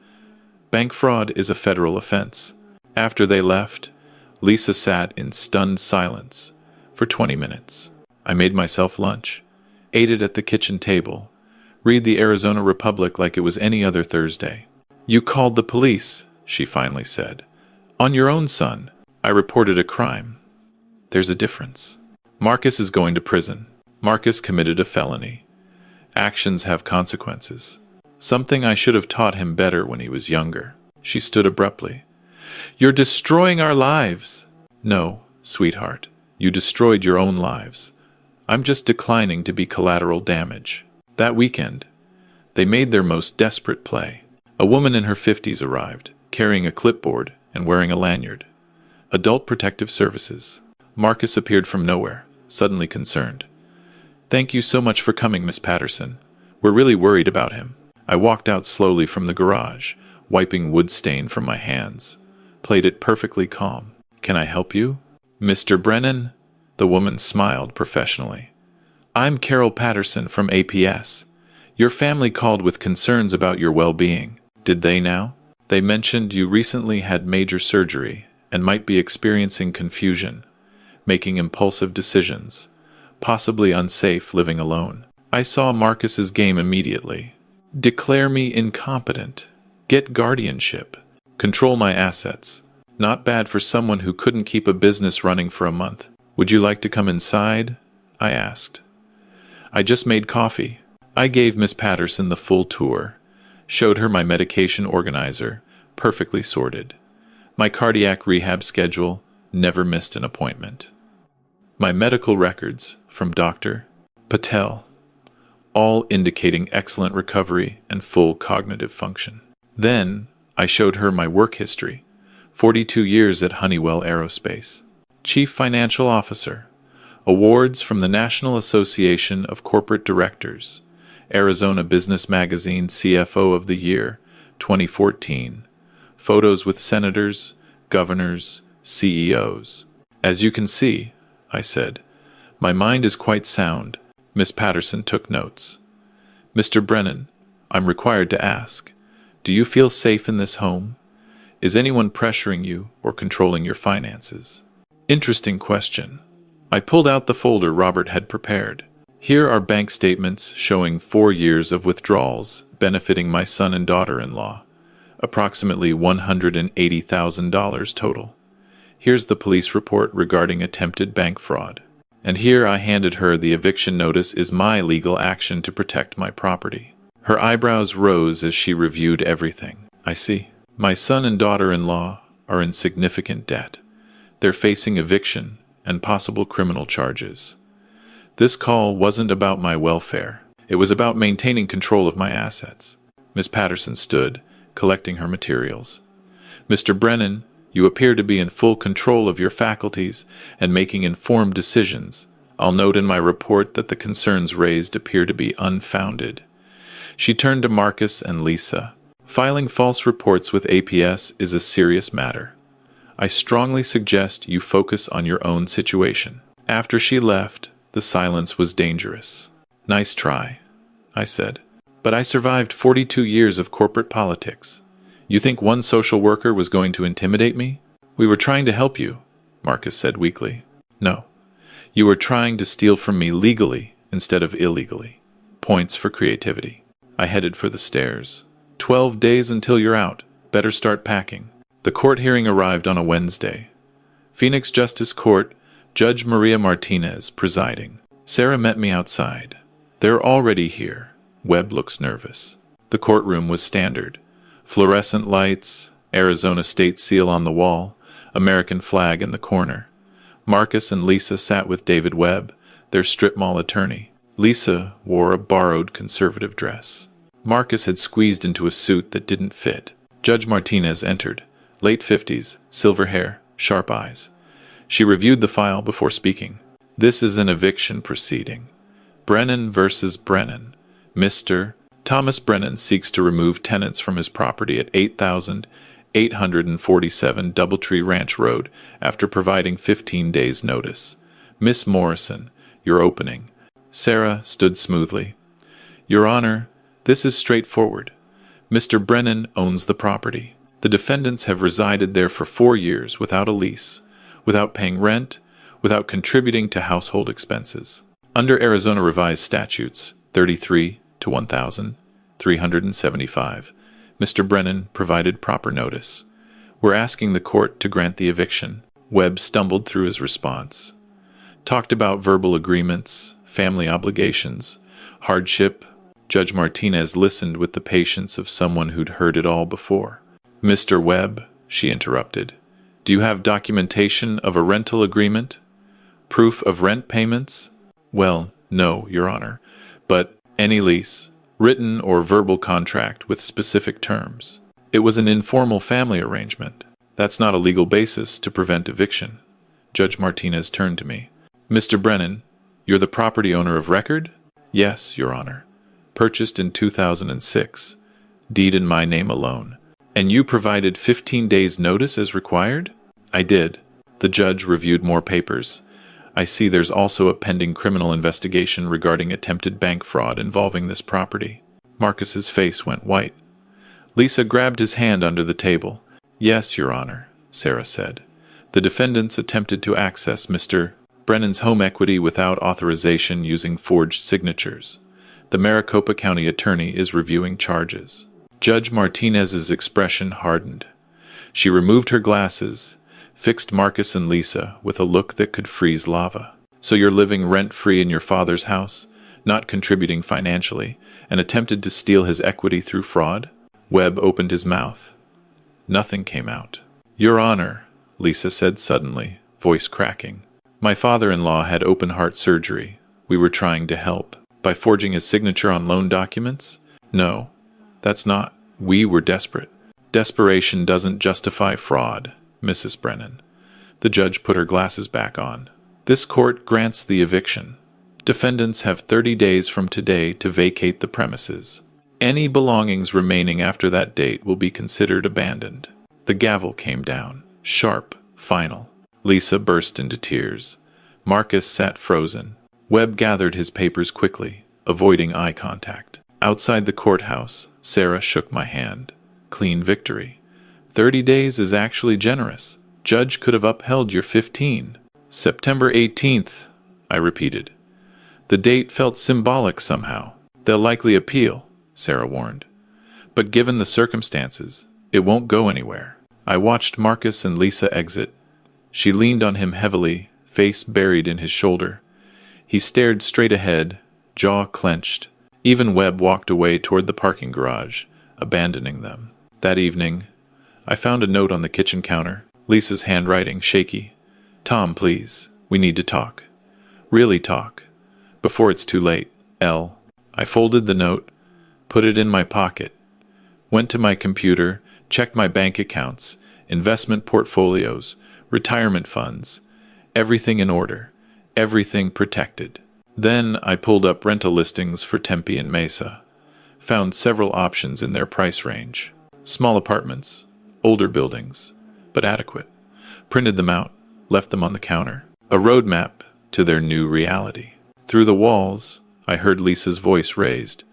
"Bank fraud is a federal offense." After they left, Lisa sat in stunned silence for 20 minutes. I made myself lunch, ate it at the kitchen table, read the Arizona Republic like it was any other Thursday. "You called the police," she finally said. "On your own son." I reported a crime. There's a difference. Marcus is going to prison. Marcus committed a felony. Actions have consequences. Something I should have taught him better when he was younger. She stood abruptly. You're destroying our lives. No, sweetheart. You destroyed your own lives. I'm just declining to be collateral damage. That weekend, they made their most desperate play. A woman in her 50s arrived, carrying a clipboard and wearing a lanyard. Adult Protective Services. Marcus appeared from nowhere, suddenly concerned. Thank you so much for coming, Miss Patterson. We're really worried about him. I walked out slowly from the garage, wiping wood stain from my hands. Played it perfectly calm. Can I help you? Mr. Brennan? The woman smiled professionally. I'm Carol Patterson from APS. Your family called with concerns about your well-being. Did they now? They mentioned you recently had major surgery and might be experiencing confusion, making impulsive decisions, possibly unsafe living alone. I saw Marcus's game immediately. Declare me incompetent. Get guardianship. Control my assets. Not bad for someone who couldn't keep a business running for a month. Would you like to come inside? I asked. I just made coffee. I gave Miss Patterson the full tour, showed her my medication organizer, perfectly sorted. My cardiac rehab schedule, never missed an appointment. My medical records from Dr. Patel, all indicating excellent recovery and full cognitive function. Then I showed her my work history, 42 years at Honeywell Aerospace, Chief Financial Officer, awards from the National Association of Corporate Directors, Arizona Business Magazine CFO of the Year, 2014, photos with senators, governors, CEOs. As you can see, I said, my mind is quite sound. Miss Patterson took notes. Mr. Brennan, I'm required to ask, do you feel safe in this home? Is anyone pressuring you or controlling your finances? Interesting question. I pulled out the folder Robert had prepared. Here are bank statements showing 4 years of withdrawals benefiting my son and daughter-in-law, approximately $180,000 total. Here's the police report regarding attempted bank fraud. And here I handed her the eviction notice is my legal action to protect my property. Her eyebrows rose as she reviewed everything. I see. My son and daughter-in-law are in significant debt. They're facing eviction and possible criminal charges. This call wasn't about my welfare. It was about maintaining control of my assets. Miss Patterson stood, collecting her materials. Mr. Brennan, you appear to be in full control of your faculties and making informed decisions. I'll note in my report that the concerns raised appear to be unfounded. She turned to Marcus and Lisa. Filing false reports with APS is a serious matter. I strongly suggest you focus on your own situation. After she left, the silence was dangerous. Nice try, I said. But I survived 42 years of corporate politics. You think one social worker was going to intimidate me? We were trying to help you, Marcus said weakly. No. You were trying to steal from me legally instead of illegally. Points for creativity. I headed for the stairs. 12 days until you're out. Better start packing. The court hearing arrived on a Wednesday. Phoenix Justice Court, Judge Maria Martinez presiding. Sarah met me outside. They're already here. Webb looks nervous. The courtroom was standard. Fluorescent lights, Arizona state seal on the wall, American flag in the corner. Marcus and Lisa sat with David Webb, their strip mall attorney. Lisa wore a borrowed conservative dress. Marcus had squeezed into a suit that didn't fit. Judge Martinez entered. Late 50s, silver hair, sharp eyes. She reviewed the file before speaking. This is an eviction proceeding. Brennan versus Brennan. Mr. Thomas Brennan seeks to remove tenants from his property at 8,847 Doubletree Ranch Road after providing 15 days' notice. Miss Morrison, your opening. Sarah stood smoothly. Your Honor, this is straightforward. Mr. Brennan owns the property. The defendants have resided there for 4 years without a lease, without paying rent, without contributing to household expenses. Under Arizona Revised Statutes 33 to 1,375, Mr. Brennan provided proper notice. We're asking the court to grant the eviction. Webb stumbled through his response. Talked about verbal agreements, family obligations, hardship. Judge Martinez listened with the patience of someone who'd heard it all before. Mr. Webb, she interrupted, do you have documentation of a rental agreement? Proof of rent payments? Well, no, Your Honor, but any lease, written or verbal contract with specific terms. It was an informal family arrangement. That's not a legal basis to prevent eviction. Judge Martinez turned to me. Mr. Brennan, you're the property owner of record? Yes, Your Honor. Purchased in 2006. Deed in my name alone. And you provided 15 days' notice as required? I did. The judge reviewed more papers. I see there's also a pending criminal investigation regarding attempted bank fraud involving this property. Marcus's face went white. Lisa grabbed his hand under the table. Yes, Your Honor, Sarah said. The defendants attempted to access Mr. Brennan's home equity without authorization using forged signatures. The Maricopa County attorney is reviewing charges. Judge Martinez's expression hardened. She removed her glasses, fixed Marcus and Lisa with a look that could freeze lava. So you're living rent-free in your father's house, not contributing financially, and attempted to steal his equity through fraud? Webb opened his mouth. Nothing came out. Your Honor, Lisa said suddenly, voice cracking. My father-in-law had open-heart surgery. We were trying to help. By forging his signature on loan documents? No, that's not. We were desperate. Desperation doesn't justify fraud, Mrs. Brennan. The judge put her glasses back on. This court grants the eviction. Defendants have 30 days from today to vacate the premises. Any belongings remaining after that date will be considered abandoned. The gavel came down, sharp, final. Lisa burst into tears. Marcus sat frozen. Webb gathered his papers quickly, avoiding eye contact. Outside the courthouse, Sarah shook my hand. Clean victory. 30 days is actually generous. Judge could have upheld your 15. September 18th, I repeated. The date felt symbolic somehow. They'll likely appeal, Sarah warned. But given the circumstances, it won't go anywhere. I watched Marcus and Lisa exit. She leaned on him heavily, face buried in his shoulder. He stared straight ahead, jaw clenched. Even Webb walked away toward the parking garage, abandoning them. That evening, I found a note on the kitchen counter, Lisa's handwriting shaky. Tom, please, we need to talk. Really talk. Before it's too late, L. I folded the note, put it in my pocket, went to my computer, checked my bank accounts, investment portfolios, retirement funds, everything in order, everything protected. Then I pulled up rental listings for Tempe and Mesa, found several options in their price range. Small apartments, older buildings, but adequate. Printed them out, left them on the counter. A roadmap to their new reality. Through the walls, I heard Lisa's voice raised.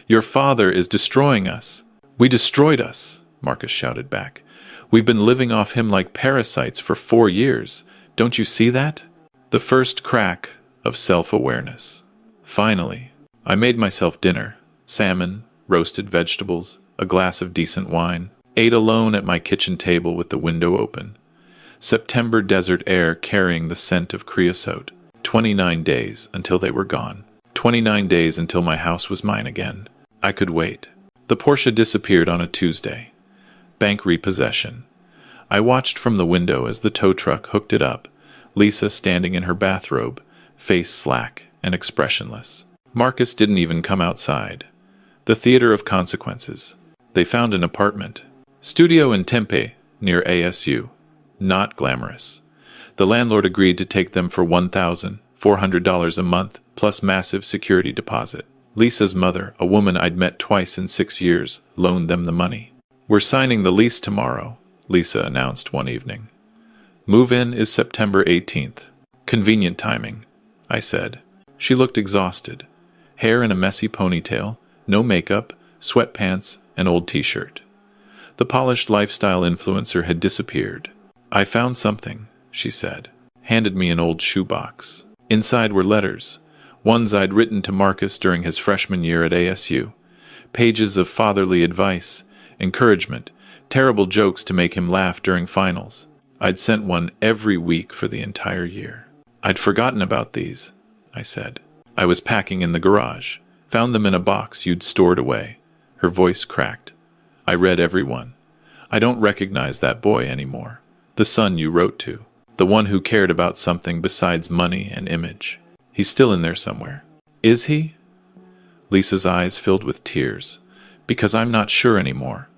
Your father is destroying us. We destroyed us, Marcus shouted back. We've been living off him like parasites for 4 years. Don't you see that? The first crack of self-awareness. Finally, I made myself dinner. Salmon, roasted vegetables, a glass of decent wine. Ate alone at my kitchen table with the window open. September desert air carrying the scent of creosote. 29 days until they were gone. 29 days until my house was mine again. I could wait. The Porsche disappeared on a Tuesday. Bank repossession. I watched from the window as the tow truck hooked it up, Lisa standing in her bathrobe, face slack and expressionless. Marcus didn't even come outside. The theater of consequences. They found an apartment. Studio in Tempe, near ASU. Not glamorous. The landlord agreed to take them for $1,400 a month, plus massive security deposit. Lisa's mother, a woman I'd met twice in 6 years, loaned them the money. We're signing the lease tomorrow, Lisa announced one evening. Move-in is September 18th. Convenient timing, I said. She looked exhausted. Hair in a messy ponytail, no makeup, sweatpants, and old t-shirt. The polished lifestyle influencer had disappeared. I found something, she said. Handed me an old shoebox. Inside were letters, ones I'd written to Marcus during his freshman year at ASU. Pages of fatherly advice, encouragement, terrible jokes to make him laugh during finals. I'd sent one every week for the entire year. I'd forgotten about these, I said. I was packing in the garage. Found them in a box you'd stored away. Her voice cracked. I read every one. I don't recognize that boy anymore. The son you wrote to. The one who cared about something besides money and image. He's still in there somewhere. Is he? Lisa's eyes filled with tears. Because I'm not sure anymore.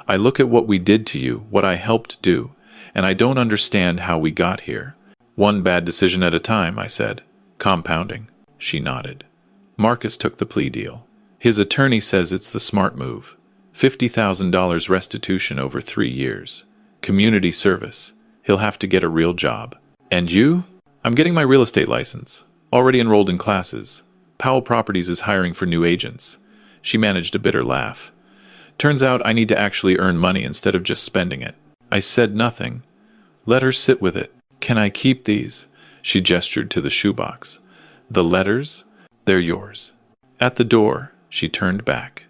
I look at what we did to you, what I helped do, and I don't understand how we got here. One bad decision at a time, I said. Compounding. She nodded. Marcus took the plea deal. His attorney says it's the smart move. $50,000 restitution over 3 years. Community service. He'll have to get a real job. And you? I'm getting my real estate license. Already enrolled in classes. Powell Properties is hiring for new agents. She managed a bitter laugh. Turns out I need to actually earn money instead of just spending it. I said nothing. Let her sit with it. Can I keep these? She gestured to the shoebox. The letters? They're yours. At the door, she turned back.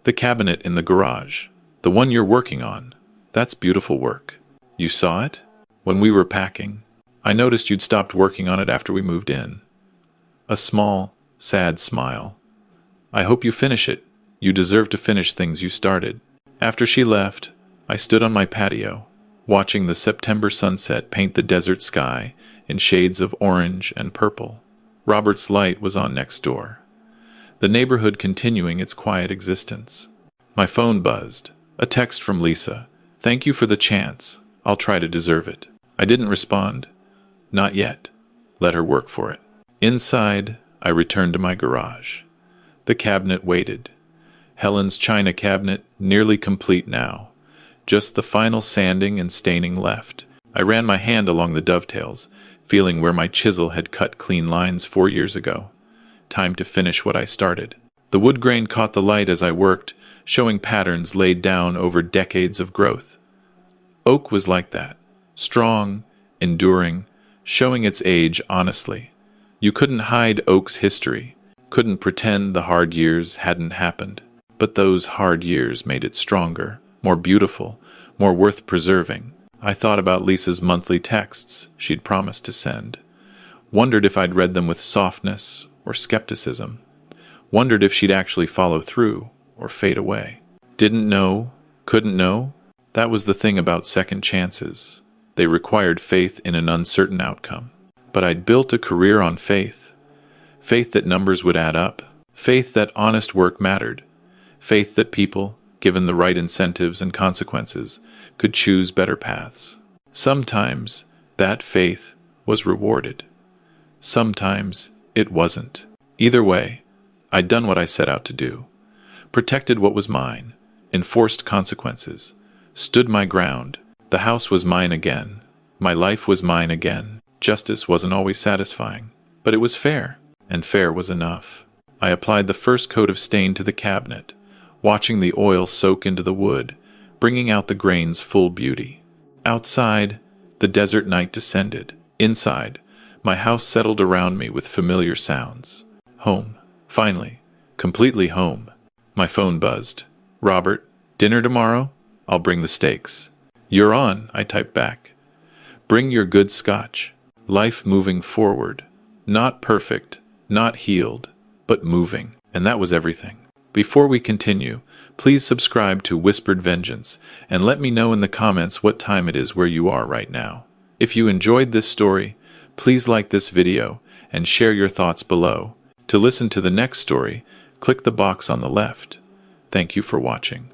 The cabinet in the garage. The one you're working on. That's beautiful work. You saw it? When we were packing. I noticed you'd stopped working on it after we moved in. A small, sad smile. I hope you finish it. You deserve to finish things you started. After she left, I stood on my patio, watching the September sunset paint the desert sky in shades of orange and purple. Robert's light was on next door. The neighborhood continuing its quiet existence. My phone buzzed. A text from Lisa. Thank you for the chance. I'll try to deserve it. I didn't respond. Not yet. Let her work for it. Inside, I returned to my garage. The cabinet waited. Helen's china cabinet, nearly complete now. Just the final sanding and staining left. I ran my hand along the dovetails, feeling where my chisel had cut clean lines 4 years ago. Time to finish what I started. The wood grain caught the light as I worked, showing patterns laid down over decades of growth. Oak was like that. Strong, enduring, showing its age honestly. You couldn't hide oak's history, couldn't pretend the hard years hadn't happened. But those hard years made it stronger, more beautiful, more worth preserving. I thought about Lisa's monthly texts she'd promised to send. Wondered if I'd read them with softness or skepticism. Wondered if she'd actually follow through or fade away. Didn't know, couldn't know. That was the thing about second chances. They required faith in an uncertain outcome. But I'd built a career on faith. Faith that numbers would add up. Faith that honest work mattered. Faith that people, given the right incentives and consequences, could choose better paths. Sometimes that faith was rewarded. Sometimes it wasn't. Either way, I'd done what I set out to do. Protected what was mine, enforced consequences, stood my ground. The house was mine again. My life was mine again. Justice wasn't always satisfying, but it was fair, and fair was enough. I applied the first coat of stain to the cabinet, watching the oil soak into the wood, bringing out the grain's full beauty. Outside, the desert night descended. Inside, my house settled around me with familiar sounds. Home. Finally. Completely home. My phone buzzed. Robert, dinner tomorrow? I'll bring the steaks. You're on, I typed back. Bring your good scotch. Life moving forward. Not perfect, not healed, but moving. And that was everything. Before we continue, please subscribe to Whispered Vengeance and let me know in the comments what time it is where you are right now. If you enjoyed this story, please like this video and share your thoughts below. To listen to the next story, click the box on the left. Thank you for watching.